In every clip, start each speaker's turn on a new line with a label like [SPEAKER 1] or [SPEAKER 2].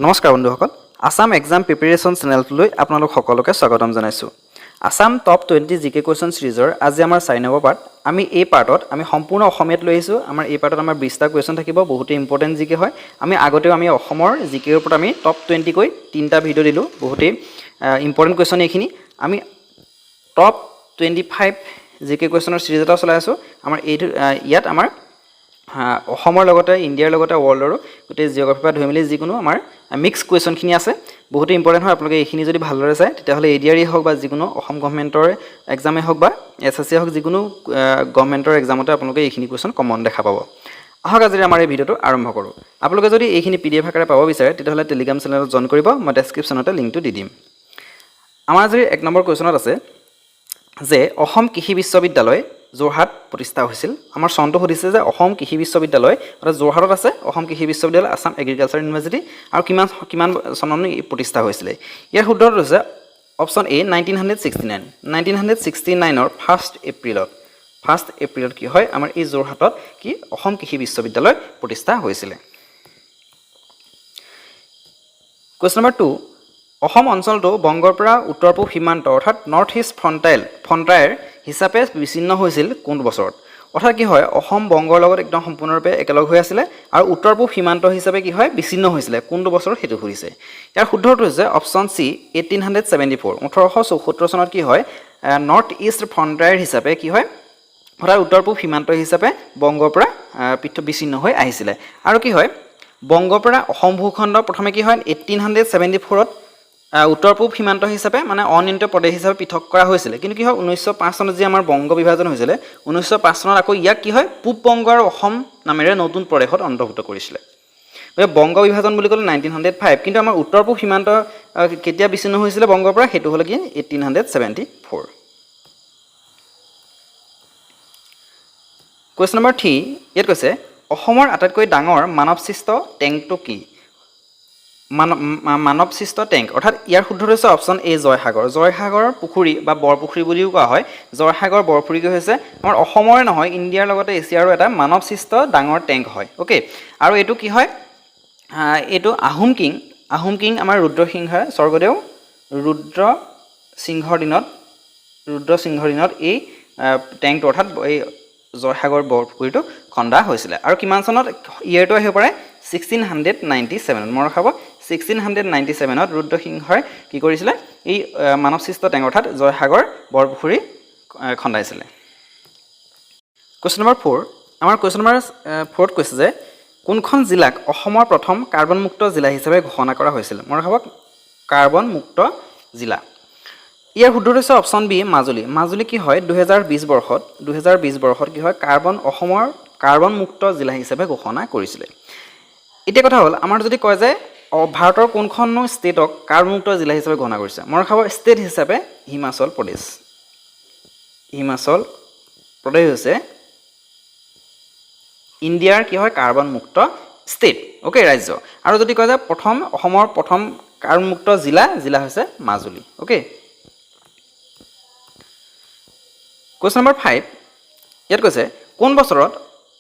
[SPEAKER 1] নমস্কাৰ বন্ধুসকল Assam exam preparation চেনেলটোলৈ আপোনালোক সকলোকে স্বাগতম জনাইছোঁ আসাম টপ 20 জিকে কোৱেশ্চন সিৰিজৰ আজি আমাৰ 4 নম্বৰ পাৰ্ট আমি এই পাৰ্টত আমি সম্পূৰ্ণ অসমীয়াত লৈ আহিছোঁ আমাৰ এই পাৰ্টত আমাৰ 20টা কোৱেশ্চন থাকিব বহুত ইম্পৰ্টেন্ট জিকে হয় আমি আগতেও আমি অসমৰ জিকেৰ ওপৰত আমি টপ 20 কৈ তিনটা ভিডিও দিলোঁ বহুত ইম্পৰ্টেন্ট কোৱেশ্চন এইখিনি আমি টপ 25 জিকে কোৱেশ্চনৰ সিৰিজ এটা চলাই আছোঁ আমাৰ এই ইয়াত আমাৰ অসমৰ লগতে ইণ্ডিয়াৰ লগতে ওৱৰ্ল্ডৰ গোটেই জিঅ'গ্ৰাফি পৰা ধৰি মেলি যিকোনো আমাৰ মিক্স কুৱেশ্যনখিনি আছে বহুত ইম্পৰ্টেণ্ট হয় আপোনালোকে এইখিনি যদি ভালদৰে চায় তেতিয়াহ'লে এডিআৰই হওক বা যিকোনো অসম গভৰ্ণমেণ্টৰ এক্সামেই হওক বা এছএছচি হওক যিকোনো গভৰ্ণমেণ্টৰ এক্সামতে আপোনালোকে এইখিনি কুৱেশ্যন কমন দেখা পাব আহক আজি আমাৰ এই ভিডিঅ'টো আৰম্ভ কৰোঁ আপোনালোকে যদি এইখিনি পিডিএফ আকাৰে পাব বিচাৰে তেতিয়াহ'লে টেলিগ্ৰাম চেনেলত জইন কৰিব মই ডেছক্ৰিপশ্যনতে লিংকটো দি দিম আমাৰ আজি 1 নম্বৰ কুৱেশ্যনত আছে যে অসম কৃষি বিশ্ববিদ্যালয় যোৰহাট প্ৰতিষ্ঠা হৈছিল আমাৰ চনটো সুধিছে যে অসম কৃষি বিশ্ববিদ্যালয় অৰ্থাৎ যোৰহাটত আছে অসম কৃষি বিশ্ববিদ্যালয় আসাম এগ্ৰিকালচাৰ ইউনিভাৰ্চিটি আৰু কিমান চনত প্ৰতিষ্ঠা হৈছিলে ইয়াৰ শুদ্ধটো হৈছে অপশ্যন এ 1969 1 এপ্ৰিলত কি হয় আমাৰ এই যোৰহাটত কি অসম কৃষি বিশ্ববিদ্যালয় প্ৰতিষ্ঠা হৈছিলে কুৱেশ্যন নম্বৰ 2 অসম অঞ্চলটো বংগৰ পৰা উত্তৰ পূব সীমান্ত অৰ্থাৎ নৰ্থ ইষ্ট ফ্ৰণ্টায়াৰ হিচাপে বিচ্ছিন্ন হৈছিল কোন বছৰত অৰ্থাৎ কি হয় অসম বংগৰ লগত একদম সম্পূৰ্ণৰূপে একেলগ হৈ আছিলে আৰু উত্তৰ পূব সীমান্ত হিচাপে কি হয় বিচ্ছিন্ন হৈছিলে কোনটো বছৰত সেইটো সুধিছে ইয়াৰ শুদ্ধটো হৈছে অপশ্যন চি 1874 চনত কি হয় নৰ্থ ইষ্ট ফ্ৰণ্টায়াৰ হিচাপে কি হয় অৰ্থাৎ উত্তৰ পূব সীমান্ত হিচাপে বংগৰ পৰা বিচ্ছিন্ন হৈ আহিছিলে আৰু কি হয় বংগৰ পৰা অসম ভূখণ্ড প্ৰথমে কি হয় 1874ত উত্তৰ পূব সীমান্ত হিচাপে মানে অনিয়ন্ত্ৰিত প্ৰদেশ হিচাপে পৃথক কৰা হৈছিলে কিন্তু কি হয় 1905 চনত যে আমাৰ বংগ বিভাজন হৈছিলে 1905 চনত আকৌ ইয়াক কি হয় পূব বংগ আৰু অসম নামেৰে নতুন প্ৰদেশত অন্তৰ্ভুক্ত কৰিছিলে বংগ বিভাজন বুলি ক'লে 1905 কিন্তু আমাৰ উত্তৰ পূব সীমান্ত কেতিয়া বিচ্ছিন্ন হৈছিলে বংগৰ পৰা সেইটো হ'ল কি 1874 কুৱেশ্যন নম্বৰ 3 ইয়াত কৈছে অসমৰ আটাইতকৈ ডাঙৰ মানৱসৃষ্ট টেংকটো কি মানৱসৃষ্ট টেংক অৰ্থাৎ ইয়াৰ শুদ্ধটো হৈছে অপশ্যন এ জয়সাগৰ পুখুৰী বা বৰপুখুৰী বুলিও কোৱা হয় জয়সাগৰ বৰপুখুৰী কি হৈছে আমাৰ অসমৰে নহয় ইণ্ডিয়াৰ লগতে এছিয়াৰো এটা মানৱসৃষ্ট ডাঙৰ টেংক হয় অ'কে আৰু এইটো কি হয় এইটো আহোম কিং আমাৰ স্বৰ্গদেউ ৰুদ্ৰসিংহৰ দিনত এই টেংকটো অৰ্থাৎ এই জয়সাগৰ বৰপুখুৰীটো খন্দা হৈছিলে আৰু কিমান চনত ইয়েৰটো আহিব পাৰে 1697 মই ৰখাব 1697ত ৰুদ্ৰসিংহই কি কৰিছিলে এই মানৱসৃষ্ট টেংক অৰ্থাৎ জয়সাগৰ বৰপুখুৰী খন্দাইছিলে কুৱেশ্যন নম্বৰ 4 আমাৰ কুৱেশ্যন নম্বৰ 4ত কৈছে যে কোনখন জিলাক অসমৰ প্ৰথম কাৰ্বন মুক্ত জিলা হিচাপে ঘোষণা কৰা হৈছিল মই ৰখাব কাৰ্বন মুক্ত জিলা ইয়াৰ শুদ্ধটো হৈছে অপশ্যন বি মাজুলী কি হয় 2020 বৰ্ষত কি হয় অসমৰ কাৰ্বন মুক্ত জিলা হিচাপে ঘোষণা কৰিছিলে এতিয়া কথা হ'ল আমাৰ যদি কয় যে ভাৰতৰ কোনখনো ষ্টেটক কাৰ্বনমুক্ত জিলা হিচাপে ঘোষণা কৰিছে মই ৰখাব ষ্টেট হিচাপে হিমাচল প্ৰদেশ হৈছে ইণ্ডিয়াৰ কি হয় কাৰ্বনমুক্ত ষ্টেট অ'কে ৰাজ্য আৰু যদি কয় যে অসমৰ প্ৰথম কাৰ্বনমুক্ত জিলা হৈছে মাজুলী অ'কে কুৱেশ্যন নম্বৰ 5 ইয়াত কৈছে কোন বছৰত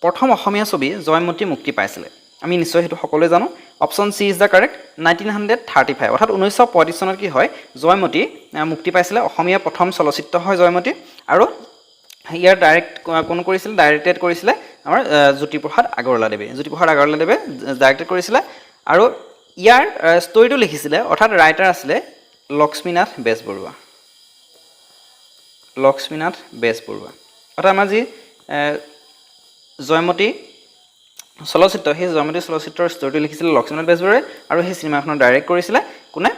[SPEAKER 1] প্ৰথম অসমীয়া ছবি জয়মতী মুক্তি পাইছিলে আমি নিশ্চয় সেইটো সকলোৱে জানো option C is the correct 1935 অৰ্থাৎ 1935 চনত কি হয় জয়মতী মুক্তি পাইছিলে অসমীয়া প্ৰথম চলচ্চিত্ৰ হয় জয়মতী আৰু ইয়াৰ ডাইৰেক্টেড কৰিছিলে আমাৰ জ্যোতিপ্ৰসাদ আগৰৱালাদেৱে ডাইৰেক্টেড কৰিছিলে আৰু ইয়াৰ ষ্টৰিটো লিখিছিলে অৰ্থাৎ ৰাইটাৰ আছিলে লক্ষ্মীনাথ বেজবৰুৱা অৰ্থাৎ আমাৰ যি জয়মতী চলচ্চিত্ৰ সেই জয়মতী চলচ্চিত্ৰৰ ষ্টৰিটো লিখিছিলে লক্ষ্মীনাথ বেজবৰুৱাই আৰু সেই চিনেমাখনৰ ডাইৰেক্ট কৰিছিলে কোনে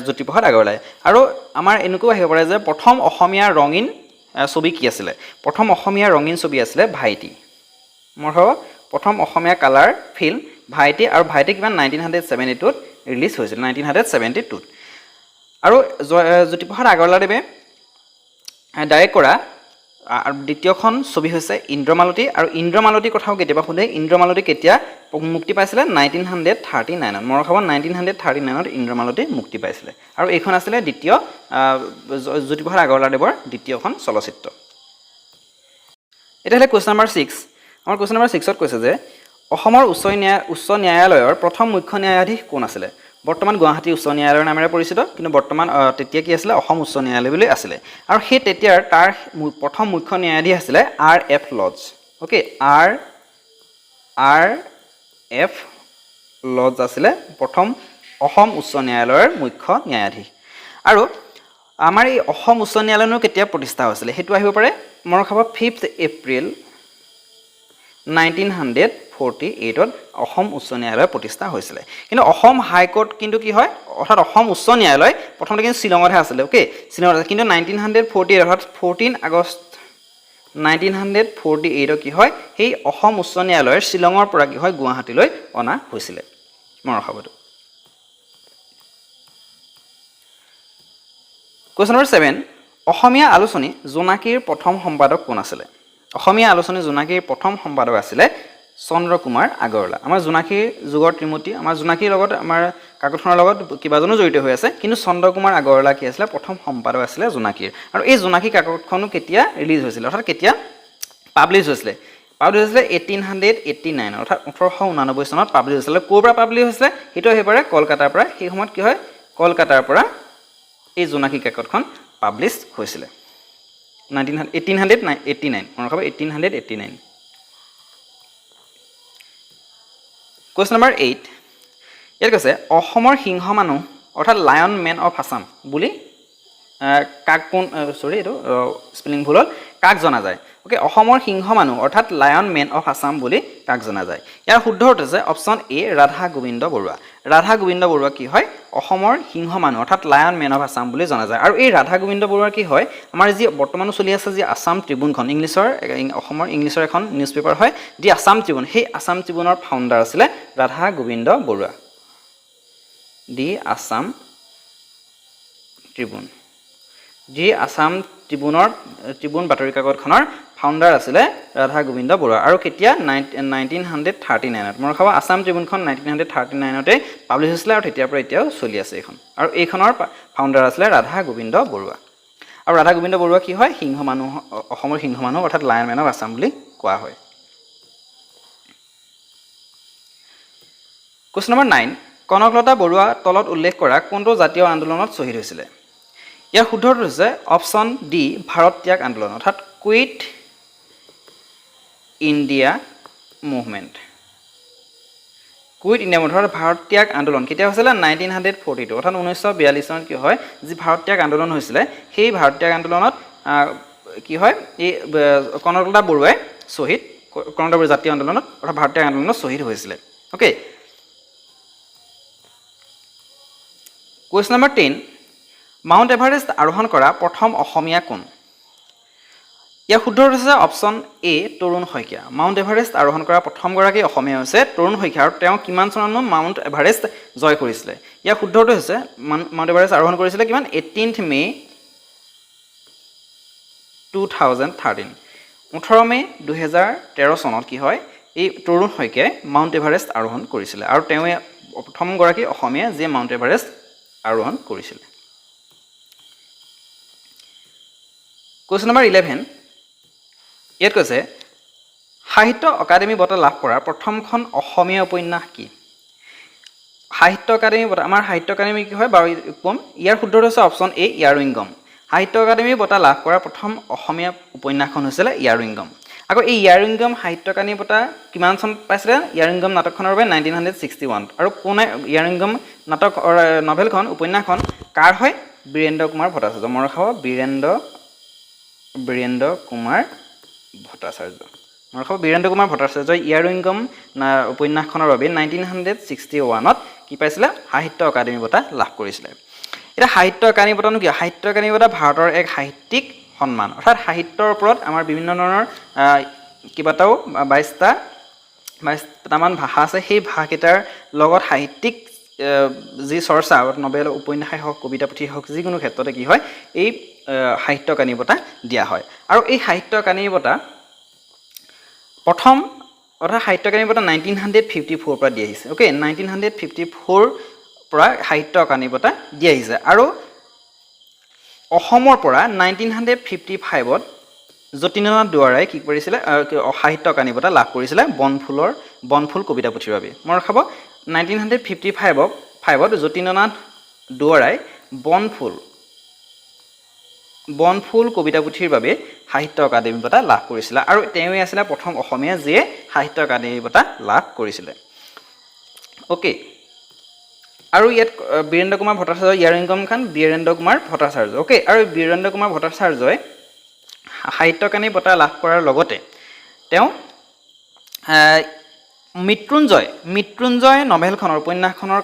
[SPEAKER 1] জ্যোতিপ্ৰসাদ আগৰৱালাই আৰু আমাৰ এনেকুৱাও আহিব পাৰে যে প্ৰথম অসমীয়া ৰঙীন ছবি কি আছিলে প্ৰথম অসমীয়া ৰঙীন ছবি আছিলে ভাইটি মই ভাবো প্ৰথম অসমীয়া কালাৰ ফিল্ম ভাইটি আৰু ভাইটি কিমান 1972ত ৰিলিজ হৈছিল 1972ত আৰু জ্যোতিপ্ৰসাদ আগৰৱালাদেৱে ডাইৰেক্ট কৰা আৰু দ্বিতীয়খন ছবি হৈছে ইন্দ্ৰমালতী আৰু ইন্দ্ৰমালতীৰ কথাও কেতিয়াবা শুধে ইন্দ্ৰমালতী কেতিয়া মুক্তি পাইছিলে 1939ত মই ৰখাব 1939ত ইন্দ্ৰমালতী মুক্তি পাইছিলে আৰু এইখন আছিলে দ্বিতীয় জ্যোতিপ্ৰসাদ আগৰৱালাদেৱৰ দ্বিতীয়খন চলচ্চিত্ৰ এটা হলে কুৱেশ্যন নম্বৰ 6 আমাৰ কুৱেশ্যন নম্বৰ 6ত কৈছে যে অসমৰ উচ্চ ন্যায়ালয়ৰ প্ৰথম মুখ্য ন্যায়াধীশ কোন আছিলে বৰ্তমান গুৱাহাটী উচ্চ ন্যায়ালয়ৰ নামেৰে পৰিচিত কিন্তু বৰ্তমান তেতিয়া কি আছিলে অসম উচ্চ ন্যায়ালয় বুলি আছিলে আৰু সেই তেতিয়াৰ তাৰ প্ৰথম মুখ্য ন্যায়াধীশ আছিলে R.F. Lodge okay R.F. Lodge আছিলে প্ৰথম অসম উচ্চ ন্যায়ালয়ৰ মুখ্য ন্যায়াধীশ আৰু আমাৰ এই অসম উচ্চ ন্যায়ালয়নো কেতিয়া প্ৰতিষ্ঠা হৈছিলে সেইটো আহিব পাৰে মনত ৰাখিব 5th এপ্ৰিল 1948ত অসম উচ্চ ন্যায়ালয় প্ৰতিষ্ঠা হৈছিলে কিন্তু অসম হাইকোৰ্ট কিন্তু কি হয় অৰ্থাৎ অসম উচ্চ ন্যায়ালয় প্ৰথমতে কিন্তু শ্বিলঙতহে আছিলে ওকে শ্বিলঙত কিন্তু 1948 অৰ্থাৎ 14 আগষ্ট 1948 কি হয় সেই অসম উচ্চ ন্যায়ালয়ৰ শ্বিলঙৰ পৰা কি হয় গুৱাহাটীলৈ অনা হৈছিলে মনত ৰাখিব Question number 7 অসমীয়া আলোচনী জোনাকীৰ প্ৰথম সম্পাদক কোন আছিলে অসমীয়া আলোচনী জোনাকীৰ প্ৰথম সম্পাদক আছিলে চন্দ্ৰকুমাৰ আগৰৱালা আমাৰ জোনাকীৰ যুগৰ ত্ৰিমূৰ্তি আমাৰ জোনাকীৰ লগত আমাৰ কাকতখনৰ লগত কিবাজনো জড়িত হৈ আছে কিন্তু চন্দ্ৰকুমাৰ আগৰৱালা কি আছিলে প্ৰথম সম্পাদক আছিলে জোনাকীৰ আৰু এই জোনাকী কাকতখনো কেতিয়া ৰিলিজ হৈছিল অৰ্থাৎ কেতিয়া পাবলিছ হৈছিলে 1889 অৰ্থাৎ 1889 চনত পাবলিছ হৈছিলে ক'ৰ পৰা পাবলিছ হৈছিলে সেইটো আহিব পাৰে কলকাতাৰ পৰা সেই সময়ত কি হয় কলকাতাৰ পৰা এই জোনাকী কাকতখন পাবলিছ হৈছিলে 1889 মনত ৰাখিব 1889 Question number 8 ইয়াত কৈছে অসমৰ সিংহ মানুহ অৰ্থাৎ লায়ন মেন অফ আসাম বুলি কাক কোন সৰি এইটো স্পেলিং ভুল হ'ল কাক জনা যায় ওকে অসমৰ সিংহ মানুহ অৰ্থাৎ লায়ন মেন অফ আসাম বুলি কাক জনা যায় ইয়াৰ শুদ্ধ উত্তৰ হৈছে অপচন এ ৰাধা গোবিন্দ বৰুৱা কি হয় অসমৰ সিংহ মানুহ অৰ্থাৎ লায়ন মেন অফ আসাম বুলি জনা যায় আৰু এই ৰাধা গোবিন্দ বৰুৱা কি হয় আমাৰ যি বৰ্তমানো চলি আছে যি আসাম ট্ৰিবিউনখন অসমৰ ইংলিছৰ এখন নিউজ পেপাৰ হয় যি আসাম ট্ৰিবিউন সেই আসাম ট্ৰিবিউনৰ ফাউণ্ডাৰ আছিলে ৰাধা গোবিন্দ বৰুৱা দি আসাম ট্ৰিবিউন যি আসাম ট্ৰিবিউন বাতৰি কাকতখনৰ ফাউণ্ডাৰ আছিলে ৰাধা গোবিন্দ বৰুৱা আৰু কেতিয়া 1939ত মনত ৰাখিব আসাম ট্ৰিবিউনখন 1939তে পাবলিছ হৈছিলে আৰু তেতিয়াৰ পৰা এতিয়াও চলি আছে এইখন আৰু এইখনৰ ফাউণ্ডাৰ আছিলে ৰাধা গোবিন্দ বৰুৱা আৰু ৰাধা গোবিন্দ বৰুৱা কি হয় সিংহ মানুহ অসমৰ সিংহ মানুহ অৰ্থাৎ লায়ন মেন অফ আসাম বুলি কোৱা হয় Question number 9 কনকলতা বৰুৱা তলত উল্লেখ কৰা কোনটো জাতীয় আন্দোলনত শ্বহীদ হৈছিলে ইয়াৰ শুদ্ধ উত্তৰ হৈছে অপচন ডি ভাৰত ত্যাগ আন্দোলন অৰ্থাৎ কুইট ইণ্ডিয়া মুভমেণ্ট ভাৰত ত্যাগ আন্দোলন কেতিয়া হৈছিলে 1942 অৰ্থাৎ 1942 চনত কি হয় যি ভাৰত ত্যাগ আন্দোলন হৈছিলে সেই ভাৰত ত্যাগ আন্দোলনত কি হয় এই কনকলতা বৰুৱাই কনকলতা বৰুৱা জাতীয় আন্দোলনত অৰ্থাৎ ভাৰত ত্যাগ আন্দোলনত শ্বহীদ হৈছিলে okay Question number 10 mount Everest আৰোহণ কৰা প্ৰথম অসমীয়া কোন ইয়াৰ শুদ্ধ উত্তৰ হৈছে অপচন এ তৰুণ শইকীয়া মাউণ্ট এভাৰেষ্ট আৰোহণ কৰা প্ৰথমগৰাকী অসমীয়া হৈছে তৰুণ শইকীয়া আৰু তেওঁ কিমান চনত মাউণ্ট এভাৰেষ্ট জয় কৰিছিলে ইয়াৰ শুদ্ধ উত্তৰ হৈছে মাউণ্ট এভাৰেষ্ট আৰোহণ কৰিছিলে কিমান 18th মে 2013 18 মে 2013 চনত কি হয় এই তৰুণ শইকীয়াই মাউণ্ট এভাৰেষ্ট আৰোহণ কৰিছিলে আৰু তেওঁ প্ৰথমগৰাকী অসমীয়া যিয়ে মাউণ্ট এভাৰেষ্ট আৰোহণ কৰিছিলে Question number 11 ইয়াত কৈছে সাহিত্য অকাডেমি বঁটা লাভ কৰা প্ৰথমখন অসমীয়া উপন্যাস কি সাহিত্য অকাডেমি বঁটা আমাৰ সাহিত্য অকাডেমি কি হয় বাৰু কম ইয়াৰ শুদ্ধ হৈছে অপচন এ ইয়াৰুইংগম সাহিত্য অকাডেমি বঁটা লাভ কৰা প্ৰথম অসমীয়া উপন্যাসখন হৈছিলে ইয়াৰুইংগম আকৌ এই ইয়াৰুইংগম সাহিত্য অকাডেমি বঁটা কিমান চনত পাইছিলে ইয়াৰুইংগম নাটকখনৰ বাবে 1961 আৰু কোনে ইয়াৰুইংগম নাটক নভেলখন উপন্যাসখন কাৰ হয় বীৰেন্দ্ৰ কুমাৰ ভট্টাচাৰ্য মনত ৰাখিব বীৰেন্দ্ৰ কুমাৰ ভট্টাচাৰ্য ইয়াৰুইংগম উপন্যাসখনৰ বাবে 1961ত কি পাইছিলে সাহিত্য অকাডেমি বঁটা লাভ কৰিছিলে এটা সাহিত্য অকাডেমি বঁটানো কি সাহিত্য অকাডেমি বঁটা ভাৰতৰ এক সাহিত্যিক সন্মান অৰ্থাৎ সাহিত্যৰ ওপৰত আমাৰ বিভিন্ন ধৰণৰ কিবাটাও 22টামান ভাষা আছে সেই ভাষাকেইটাৰ লগত সাহিত্যিক যি চৰ্চা নভেল উপন্যাসেই হওক কবিতা পুথি হওক যিকোনো ক্ষেত্ৰতে কি হয় এই সাহিত্য অকাডেমি বঁটা দিয়া হয় আৰু এই সাহিত্য অকাডেমি বঁটা প্ৰথম অৰ্থাৎ সাহিত্য অকাডেমি বঁটা 1954 পৰা দিয়া আহিছে ওকে 1954 পৰা সাহিত্য অকাডেমি বঁটা দিয়া আহিছে আৰু অসমৰ পৰা 1955ত যতীন্দ্ৰনাথ দুৱৰাই কি কৰিছিলে সাহিত্য অকাডেমি বঁটা লাভ কৰিছিলে বনফুল কবিতা পুথিৰ বাবে মনত ৰাখিব 1955ক 5ত যতীন্দ্ৰনাথ দুৱৰাই বনফুল কবিতা পুথিৰ বাবে সাহিত্য একাডেমী বঁটা লাভ কৰিছিল আৰু তেওঁই আছিল প্ৰথম অসমীয়া যিয়ে সাহিত্য একাডেমী বঁটা লাভ কৰিছিল ওকে আৰু ইয়াত বীৰেন্দ্ৰ কুমাৰ ভট্টাচাৰ্য ইয়াৰ ইনকাম খান বীৰেন্দ্ৰ কুমাৰ ভট্টাচাৰ্য ওকে আৰু বীৰেন্দ্ৰ কুমাৰ ভট্টাচাৰ্যই সাহিত্য একাডেমী বঁটা লাভ কৰাৰ লগতে তেওঁ মৃত্যুঞ্জয় নভেলখনৰ উপন্যাসখনৰ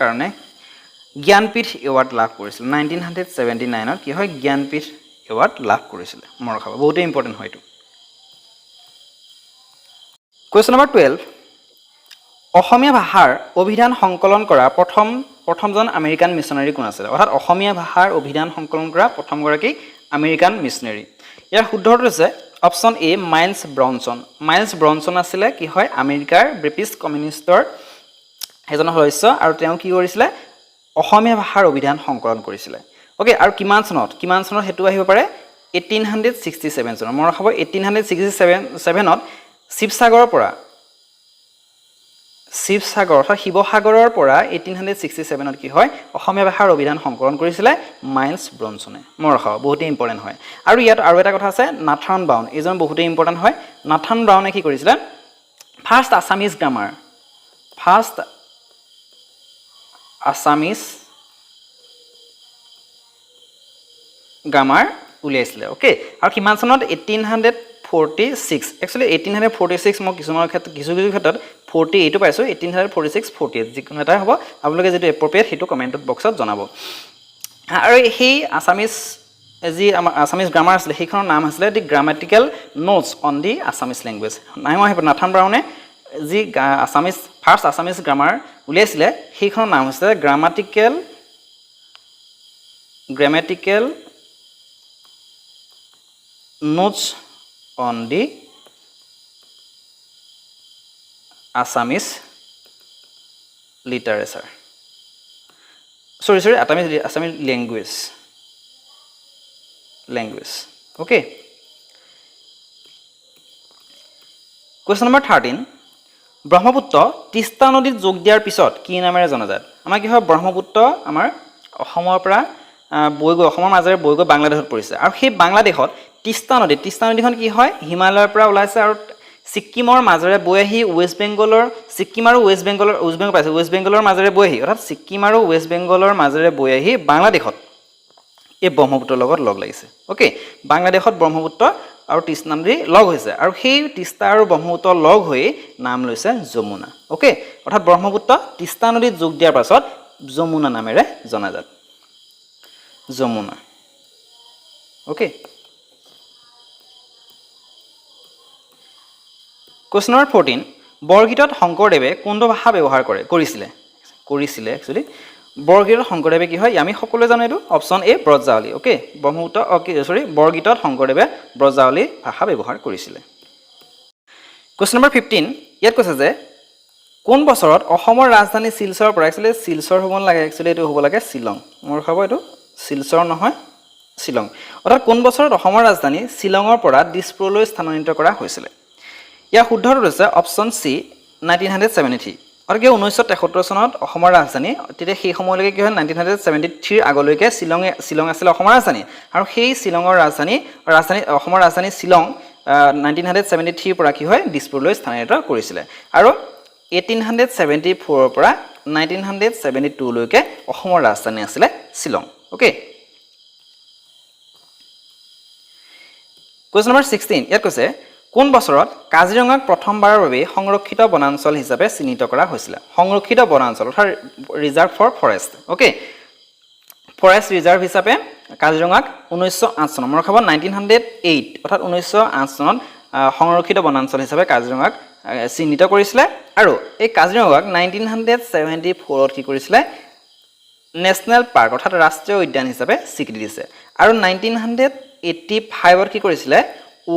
[SPEAKER 1] কাৰণে জ্ঞানপীঠ এৱাৰ্ড লাভ কৰিছিল 1979ত কি হয় জ্ঞানপীঠ এৱাৰ্ড লাভ কৰিছিল মনত ৰাখিব বহুতেই ইম্পৰ্টেণ্ট হয় এইটো কুৱেশ্যন নম্বৰ 12 অসমীয়া ভাষাৰ অভিধান সংকলন কৰা প্ৰথমজন আমেৰিকান মিছনাৰী কোন আছিল অৰ্থাৎ অসমীয়া ভাষাৰ অভিধান সংকলন কৰা প্ৰথমগৰাকী আমেৰিকান মিছনাৰী ইয়াৰ শুদ্ধ উত্তৰ হৈছে অপশ্যন এ মাইলছ ব্ৰনছন আছিলে কি হয় আমেৰিকাৰ ব্ৰিটিছ কমিউনিষ্টৰ এজন সদস্য আৰু তেওঁ কি কৰিছিলে অসমীয়া ভাষাৰ অভিধান সংকলন কৰিছিলে ওকে আৰু কিমান চনত হেতু আহিব পাৰে 1867 চনত মনত ৰাখিব 1867ত শিৱসাগৰ অৰ্থাৎ শিৱসাগৰৰ পৰা 1867ত কি হয় অসমীয়া ভাষাৰ অভিধান সংকলন কৰিছিলে মাইলছ ব্ৰনছনে মনত ৰাখিব বহুতেই ইম্পৰ্টেণ্ট হয় আৰু ইয়াত আৰু এটা কথা আছে নাথান ব্ৰাউন এইজন বহুতেই ইম্পৰ্টেণ্ট হয় নাথান ব্ৰাউনে কি কৰিছিলে ফাৰ্ষ্ট আছামিজ গ্ৰামাৰ উলিয়াইছিলে ওকে আৰু কিমান চনত 1846 একচুৱেলি 1846 মই কিছুমানৰ ক্ষেত্ৰত কিছু ক্ষেত্ৰত 48 পাইছোঁ 1846 48 যিকোনো এটা হ'ব আপোনালোকে যেটো এপ্ৰপ্ৰিয়েট হেতু কমেন্টত বক্সত জনাব আৰু সেই যি আমাৰ আছামিজ গ্ৰামাৰ আছিল সেইখনৰ নাম আছিল the grammatical notes on the Assamese language নাম আহিব নাথান ব্ৰাউনে যি ফাৰ্ষ্ট আছামিজ গ্ৰামাৰ উলিয়াইছিলে সেইখনৰ নাম হৈছে grammatical notes on the Assamese literature Assamese language okay question number 13 Brahmaputra Teesta নদীত যোগ দিয়াৰ পিছত কি নামেৰে জনাজাত আমাৰ কি হয় ব্ৰহ্মপুত্ৰ আমাৰ অসমৰ পৰা অসমৰ মাজেৰে বৈ গৈ বাংলাদেশত পৰিছে আৰু সেই বাংলাদেশত তিষ্টা নদীখন কি হয় হিমালয়ৰ পৰা ওলাইছে আৰু ছিক্কিমৰ মাজেৰে বৈ আহি ৱেষ্ট বেংগলৰ মাজেৰে বৈ আহি অৰ্থাৎ ছিক্কিম আৰু ৱেষ্ট বেংগলৰ মাজেৰে বৈ আহি বাংলাদেশত এই ব্ৰহ্মপুত্ৰৰ লগত লগ লাগিছে ওকে বাংলাদেশত ব্ৰহ্মপুত্ৰ আৰু তিষ্টা নদী লগ হৈছে আৰু সেই তিষ্টা আৰু ব্ৰহ্মপুত্ৰ লগ হৈ নাম লৈছে যমুনা ওকে অৰ্থাৎ ব্ৰহ্মপুত্ৰ তিষ্টা নদীত যোগ দিয়াৰ পাছত যমুনা নামেৰে জনাজাত যমুনা ওকে কুৱেশ্যন নম্বৰ 14 বৰগীতত শংকৰদেৱে কোনটো ভাষা ব্যৱহাৰ কৰিছিলে একচুৱেলি বৰগীতত শংকৰদেৱে কি হয় আমি সকলোৱে জানো এইটো অপশ্যন এ ব্ৰজাৱলী ওকে বৰগীতত শংকৰদেৱে ব্ৰজাৱলী ভাষা ব্যৱহাৰ কৰিছিলে কুৱেশ্যন নম্বৰ 15 ইয়াত কৈছে যে কোন বছৰত অসমৰ ৰাজধানী শিলচৰৰ পৰা একচুৱেলি শিলচৰ হ'ব নালাগে একচুৱেলি এইটো হ'ব লাগে শ্বিলং মোৰ খাব এইটো শিলচৰ নহয় শ্বিলং অৰ্থাৎ কোন বছৰত অসমৰ ৰাজধানী শ্বিলঙৰ পৰা দিছপুৰলৈ স্থানান্তৰিত কৰা হৈছিলে ইয়াৰ শুদ্ধ উত্তৰ হৈছে অপশ্যন চি 1973 অৰ্থাৎ 1973 চনত অসমৰ ৰাজধানী তেতিয়া সেই সময়লৈকে কি হয় 1973 আগলৈকে শ্বিলং আছিল অসমৰ ৰাজধানী আৰু সেই শ্বিলঙৰ ৰাজধানী অসমৰ ৰাজধানী শ্বিলং 1973 পৰা কি হয় দিছপুৰলৈ স্থানান্তৰিত কৰিছিলে আৰু 1874 পৰা 1972 লৈকে অসমৰ ৰাজধানী আছিল শ্বিলং ওকে কুৱেশ্যন নম্বৰ 16 ইয়াত কৈছে কোন বছৰত কাজিৰঙাক প্ৰথমবাৰৰ বাবে সংৰক্ষিত বনাঞ্চল হিচাপে চিহ্নিত কৰা হৈছিল সংৰক্ষিত বনাঞ্চল অৰ্থাৎ reserve for forest okay forest reserve হিচাপে কাজিৰঙাক 1908 চনত মনত ৰাখিব 1908 অৰ্থাৎ 1908 চনত সংৰক্ষিত বনাঞ্চল হিচাপে কাজিৰঙাক চিহ্নিত কৰিছিলে আৰু এই কাজিৰঙাক 1974ত কি কৰিছিলে নেশ্যনেল পাৰ্ক অৰ্থাৎ ৰাষ্ট্ৰীয় উদ্যান হিচাপে স্বীকৃতি দিছে আৰু 1985ত কি কৰিছিলে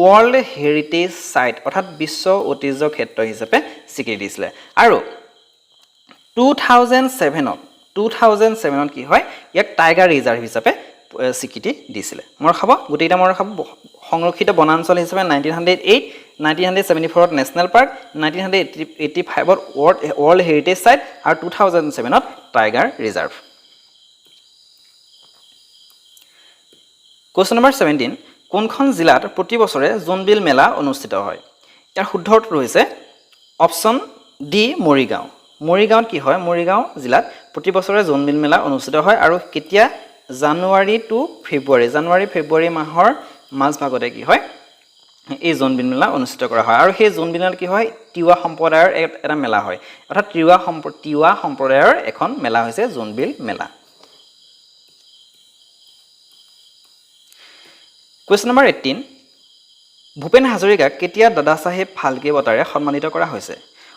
[SPEAKER 1] ৱৰ্ল্ড হেৰিটেজ সাইট অৰ্থাৎ বিশ্ব ঐতিহ্য ক্ষেত্ৰ হিচাপে স্বীকৃতি দিছিলে আৰু 2007ত কি হয় ইয়াক টাইগাৰ ৰিজাৰ্ভ হিচাপে স্বীকৃতি দিছিলে মোৰ খাব গোটেইটা মোৰ খাব সংৰক্ষিত বনাঞ্চল হিচাপে 1908 1974 ত নেশ্যনেল পাৰ্ক 1985 ত ৱৰ্ল্ড হেৰিটেজ সাইট আৰু 2007 ত টাইগাৰ ৰিজাৰ্ভ Question number 17 কোনখন জিলাত প্ৰতি বছৰে জোনবিল মেলা অনুষ্ঠিত হয় ইয়াৰ শুদ্ধ উত্তৰ হৈছে অপচন ডি মৰিগাঁও মৰিগাঁৱত কি হয় মৰিগাঁও জিলাত প্ৰতি বছৰে জোনবিল মেলা অনুষ্ঠিত হয় আৰু কেতিয়া জানুৱাৰী টু ফেব্ৰুৱাৰী মাহৰ মাজভাগতে কি হয় এই জোনবিল মেলা অনুষ্ঠিত কৰা হয় আৰু সেই জোনবিল মেলাত কি হয় তিৱা সম্প্ৰদায়ৰ এটা মেলা হয় অৰ্থাৎ তিৱা সম্প্ৰদায়ৰ এখন মেলা হৈছে জোনবিল মেলা Question number 18 ভূপেন হাজৰিকাক কেতিয়া দাদা সাহেব ফালকে বঁটাৰে সন্মানিত কৰা হৈছে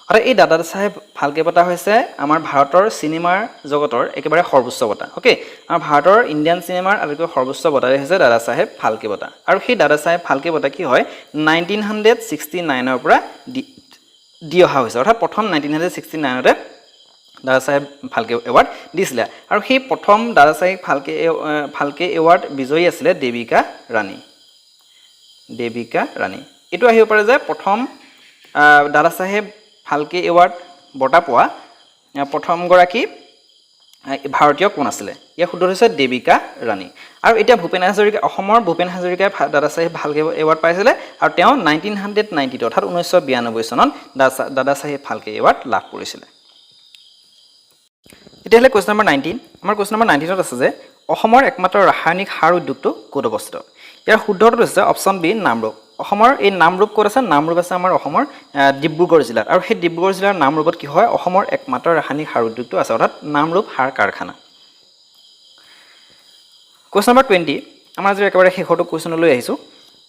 [SPEAKER 1] আৰু এই দাদা সাহেব ফালকে বঁটা হৈছে আমাৰ ভাৰতৰ সিনেমাৰ জগতৰ একেবাৰে সৰ্বোচ্চ বঁটা ওকে আমাৰ ভাৰতৰ ইণ্ডিয়ান সিনেমাৰ আটাইতকৈ সৰ্বোচ্চ বঁটাৰে হৈছে দাদা সাহেব ফালকে বঁটা আৰু সেই দাদা সাহেব ফালকে বঁটা কি হয় 1969 ৰ পৰা দি অহা হৈছে অৰ্থাৎ প্ৰথম 1969 তে দাদা সাহেব ফালকে এৱাৰ্ড দিছিলে আৰু সেই প্ৰথম দাদা সাহেব ফালকে এৱাৰ্ড বিজয়ী আছিল দেবিকা ৰাণী এটো আহিব পাৰে যে প্ৰথম দাদা সাহেব ফালকে এৱাৰ্ড বঁটা পোৱা প্ৰথম গৰাকী ভাৰতীয় কোন আছিল ইয়া শুদ্ধ হৈছে দেবিকা ৰাণী আৰু এতিয়া অসমৰ ভূপেন হাজৰিকাই দাদা সাহেব ফালকে এৱাৰ্ড পাইছিলে আৰু তেওঁ 1990 অৰ্থাৎ 1992 চনত দাদা সাহেব ফালকে এৱাৰ্ড লাভ কৰিছিল এতিয়ালে কোৱেশ্চন নম্বৰ 19 আমাৰ কোৱেশ্চন নম্বৰ 19 ত আছে যে অসমৰ একমাত্ৰ ৰাসায়নিক সাৰ উদ্যোগটো ক'ত অৱস্থিত ইয়াৰ শুদ্ধ উত্তৰ হৈছে অপচন বি নামৰূপ অসমৰ এই নামৰূপ ক'ত আছে নামৰূপ আছে আমাৰ অসমৰ ডিব্ৰুগড় জিলাত আৰু সেই ডিব্ৰুগড় জিলাৰ নামৰূপত কি হয় অসমৰ একমাত্ৰ ৰাসায়নিক সাৰ উদ্যোগটো আছে অৰ্থাৎ নামৰূপ সাৰ কাৰখানা কোৱেশ্চন নম্বৰ 20 আমাৰ আজি একেবাৰে শেষৰটো কোৱেশ্চনলৈ আহিছো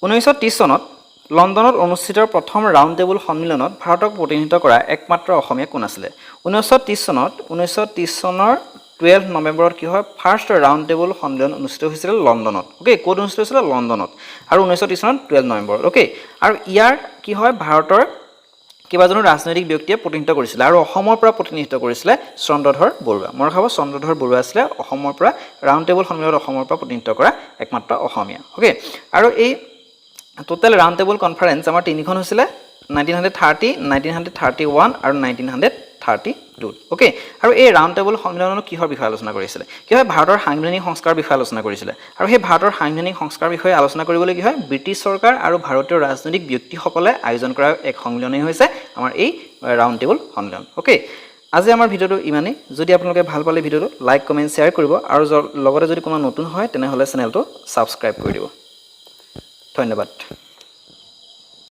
[SPEAKER 1] 1930 চনত লণ্ডনত অনুষ্ঠিত প্ৰথম ৰাউণ্ড টেবুল সন্মিলনত ভাৰতক প্ৰতিনিধিত্ব কৰা একমাত্ৰ অসমীয়া কোন আছিল 1930 চনৰ 12 নৱেম্বৰত কি হয় ফাৰ্ষ্ট ৰাউণ্ড টেবুল সন্মিলন অনুষ্ঠিত হৈছিল লণ্ডনত ওকে কোড অনুষ্ঠিত হৈছিল লণ্ডনত আৰু 1930 চনত 12 নৱেম্বৰত ওকে আৰু ইয়াৰ কি হয় ভাৰতৰ কিবাজনো ৰাজনৈতিক ব্যক্তিয়ে প্ৰতিনিধিত্ব কৰিছিল আৰু অসমৰ পৰা প্ৰতিনিধিত্ব কৰিছিল চন্দ্ৰধৰ বৰুৱা মই খাব চন্দ্ৰধৰ বৰুৱা আছিল অসমৰ পৰা ৰাউণ্ড টেবুল সন্মিলনত অসমৰ পৰা প্ৰতিনিধিত্ব কৰা একমাত্ৰ অসমীয়া ওকে আৰু এই টোটাল ৰাউণ্ড টেবুল কনফাৰেন্স আমাৰ তিনিখন হৈছিল 1930 1931 আৰু 1932 ওকে আৰু এই ৰাউণ্ড টেবুল সন্মিলনত কিহৰ বিষয়ে আলোচনা কৰিছিল কি হয় ভাৰতৰ সাংবিধানিক সংস্কাৰ বিষয়ে আলোচনা কৰিছিল আৰু সেই ভাৰতৰ সাংবিধানিক সংস্কাৰ বিষয়ে আলোচনা কৰিবলৈ কি হয় ব্ৰিটিছ চৰকাৰ আৰু ভাৰতীয় ৰাজনৈতিক ব্যক্তিসকলে আয়োজন কৰা এক সন্মিলনেই হৈছে আমাৰ এই ৰাউণ্ড টেবুল সন্মিলন ওকে আজি আমাৰ ভিডিওটো ইমানেই যদি আপোনালোকে ভাল পালে ভিডিওটো লাইক কমেন্ট শেয়াৰ কৰিব আৰু লগতে যদি কোনো নতুন হয় তেনেহলে চেনেলটো সাবস্ক্ৰাইব কৰি দিব ধন্যবাদ